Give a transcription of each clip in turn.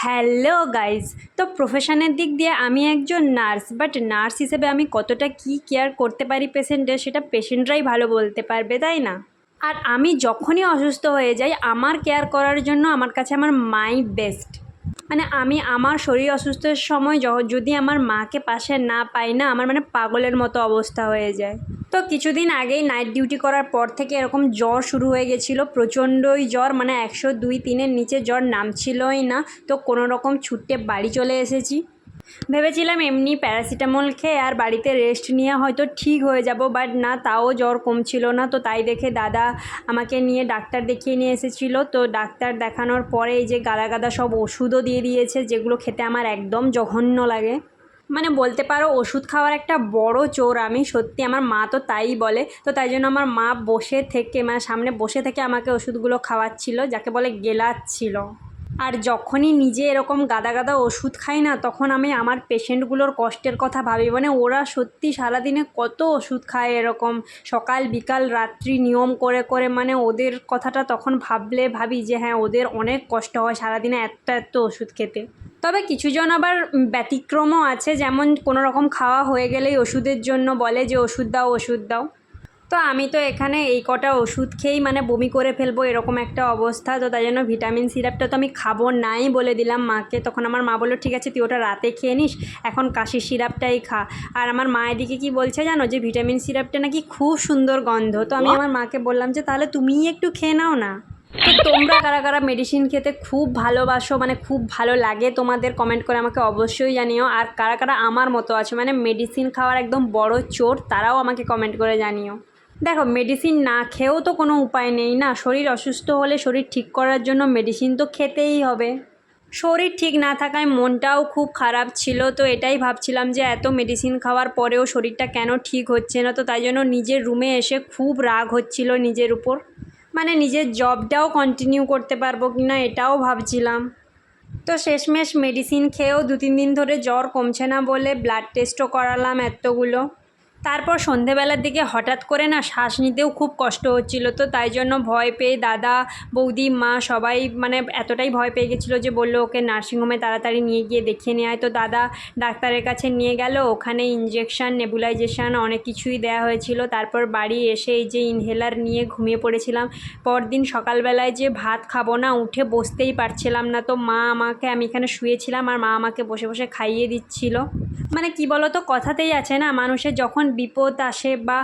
Hello guys. তো প্রফেশনের দিক দিয়ে আমি একজন নার্স, বাট নার্স হিসেবে আমি কতটা কি কেয়ার করতে পারি পেশেন্টের, সেটা পেশেন্টরাই ভালো বলতে পারবে, তাই না? আর আমি যখনই অসুস্থ হয়ে যাই, আমার কেয়ার করার জন্য আমার কাছে আমার মাই বেস্ট। মানে আমি আমার শরীর অসুস্থের সময় যদি আমার মাকে পাশে না পাই না, আমার মানে পাগলের মতো অবস্থা হয়ে যায়। তো কিছুদিন আগেই নাইট ডিউটি করার পর থেকে এরকম জ্বর শুরু হয়ে গেছিলো, প্রচণ্ডই জ্বর, মানে 102-3-এর নিচে জ্বর নামছিলই না। তো কোনো রকম ছুটে বাড়ি চলে এসেছি। ভেবেছিলাম এমনি প্যারাসিটামল খেয়ে আর বাড়িতে রেস্ট নিয়ে হয়তো ঠিক হয়ে যাব, বাট না, তাও জ্বর কমছিল না। তো তাই দেখে দাদা আমাকে নিয়ে ডাক্তার দেখিয়ে নিয়ে এসেছিলো। তো ডাক্তার দেখানোর পরে এই যে গাদা গাদা সব ওষুধও দিয়ে দিয়েছে, যেগুলো খেতে আমার একদম জঘন্য লাগে। মানে বলতে পারো ওষুধ খাওয়ার একটা বড় চোর আমি, সত্যি। আমার মা তো তাই বলে। তো তাই জন্য আমার মা বসে থেকে, মানে সামনে বসে থেকে আমাকে ওষুধগুলো খাওয়াচ্ছিল, যাকে বলে গেলাচ্ছিল। আর যখনই নিজে এরকম গাদা গাদা ওষুধ খাই না, তখন আমি আমার পেশেন্টগুলোর কষ্টের কথা ভাবি। মানে ওরা সত্যি সারাদিনে কত ওষুধ খায়, এরকম সকাল বিকাল রাত্রি নিয়ম করে করে। মানে ওদের কথাটা তখন ভাবি যে হ্যাঁ, ওদের অনেক কষ্ট হয় সারাদিনে এত এত ওষুধ খেতে। তবে কিছুজন আবার ব্যতিক্রমও আছে, যেমন কোনো রকম খাওয়া হয়ে গেলেই ওষুধের জন্য বলে যে ওষুধ দাও ওষুধ দাও। তো আমি তো এখানে এই কটা ওষুধ খেয়েই মানে বমি করে ফেলবো, এরকম একটা অবস্থা। তো তাই জন্য ভিটামিন সিরাপটা তো আমি খাবো নাই বলে দিলাম মাকে। তখন আমার মা বললো ঠিক আছে, তুই ওটা রাতে খেয়ে নিস, এখন কাশির সিরাপটাই খা। আর আমার মা এদিকে কি বলছে জানো, যে ভিটামিন সিরাপটা নাকি খুব সুন্দর গন্ধ। তো আমি আমার মাকে বললাম যে তাহলে তুমিই একটু খেয়ে নাও না। তো তোমরা কারা কারা মেডিসিন খেতে খুব ভালোবাসো, মানে খুব ভালো লাগে তোমাদের, কমেন্ট করে আমাকে অবশ্যই জানিও। আর কারা কারা আমার মতো আছে, মানে মেডিসিন খাওয়ার একদম বড় চোর, তারাও আমাকে কমেন্ট করে জানিও। দেখো, মেডিসিন না খেয়েও তো কোনো উপায় নেই না। শরীর অসুস্থ হলে শরীর ঠিক করার জন্য মেডিসিন তো খেতেই হবে। শরীর ঠিক না থাকায় মনটাও খুব খারাপ ছিল। তো এটাই ভাবছিলাম যে এত মেডিসিন খাওয়ার পরেও শরীরটা কেন ঠিক হচ্ছে না। তো তাই জন্য নিজের রুমে এসে খুব রাগ হচ্ছিল নিজের উপর। মানে নিজের জবটাও কন্টিনিউ করতে পারবো কি না এটাও ভাবছিলাম। তো শেষমেশ মেডিসিন খেয়েও 2-3 দিন ধরে জ্বর কমছে না বলে ব্লাড টেস্টও করালাম এতগুলো। তারপর সন্ধেবেলার দিকে হঠাৎ করে না শ্বাস নিতেও খুব কষ্ট হচ্ছিলো। তো তাই জন্য ভয় পেয়ে দাদা, বৌদি, মা সবাই মানে এতটাই ভয় পেয়ে গেছিলো যে বললো ওকে নার্সিংহোমে তাড়াতাড়ি নিয়ে গিয়ে দেখিয়ে নিয়ে আয়। তো দাদা ডাক্তারের কাছে নিয়ে গেল, ওখানে ইঞ্জেকশান, নেবুলাইজেশান অনেক কিছুই দেওয়া হয়েছিল। তারপর বাড়ি এসে এই যে ইনহেলার নিয়ে ঘুমিয়ে পড়েছিলাম। পরদিন সকালবেলায় যে ভাত খাবো না, উঠে বসতেই পারছিলাম না। তো মা আমাকে, আমি এখানে শুয়েছিলাম আর মা আমাকে বসে বসে খাইয়ে দিচ্ছিল। মানে কি বলো তো, কথাতেই আছে না, মানুষের যখন বিপদ আসে বা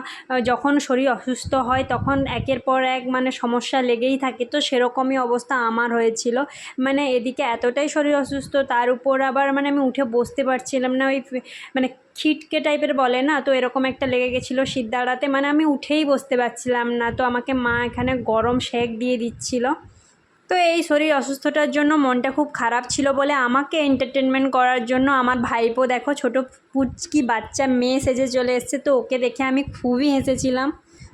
যখন শরীর অসুস্থ হয়, তখন একের পর এক মানে সমস্যা লেগেই থাকে। তো সেরকমই অবস্থা আমার হয়েছিল। মানে এদিকে এতটাই শরীর অসুস্থ, তার উপর আবার মানে আমি উঠে বসতে পারছিলাম না। ওই মানে খিটকে টাইপের বলে না, তো এরকম একটা লেগে গেছিলো সিদ্ধারাতে, মানে আমি উঠেই বসতে পারছিলাম না। তো আমাকে মা এখানে গরম সেঁক দিয়ে দিচ্ছিল। তো এই শরীর অসুস্থতার জন্য মনটা খুব খারাপ ছিল বলে আমাকে এন্টারটেনমেন্ট করার জন্য আমার ভাইপো দেখো ছোটো পুচকি বাচ্চা মেয়ে সেজে চলে এসছে। তো ওকে দেখে আমি খুবই হেসেছিলাম।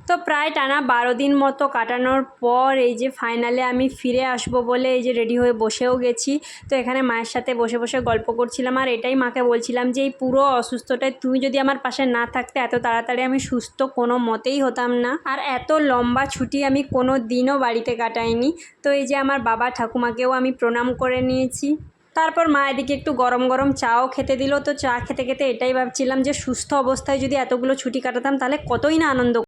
তো প্রায় টানা 12 দিন মতো কাটানোর পর এই যে ফাইনালে আমি ফিরে আসবো বলে এই যে রেডি হয়ে বসেও গেছি। তো এখানে মায়ের সাথে বসে বসে গল্প করছিলাম আর এটাই মাকে বলছিলাম যে এই পুরো অসুস্থতায় তুমি যদি আমার পাশে না থাকতে, এত তাড়াতাড়ি আমি সুস্থ কোনো মতেই হতাম না। আর এত লম্বা ছুটি আমি কোনো দিনও বাড়িতে কাটাইনি। তো এই যে আমার বাবা ঠাকুমাকেও আমি প্রণাম করে নিয়েছি। তারপর মা এদিকে একটু গরম গরম চাও খেতে দিল। তো চা খেতে খেতে এটাই ভাবছিলাম যে সুস্থ অবস্থায় যদি এতগুলো ছুটি কাটাতাম তাহলে কতই না আনন্দ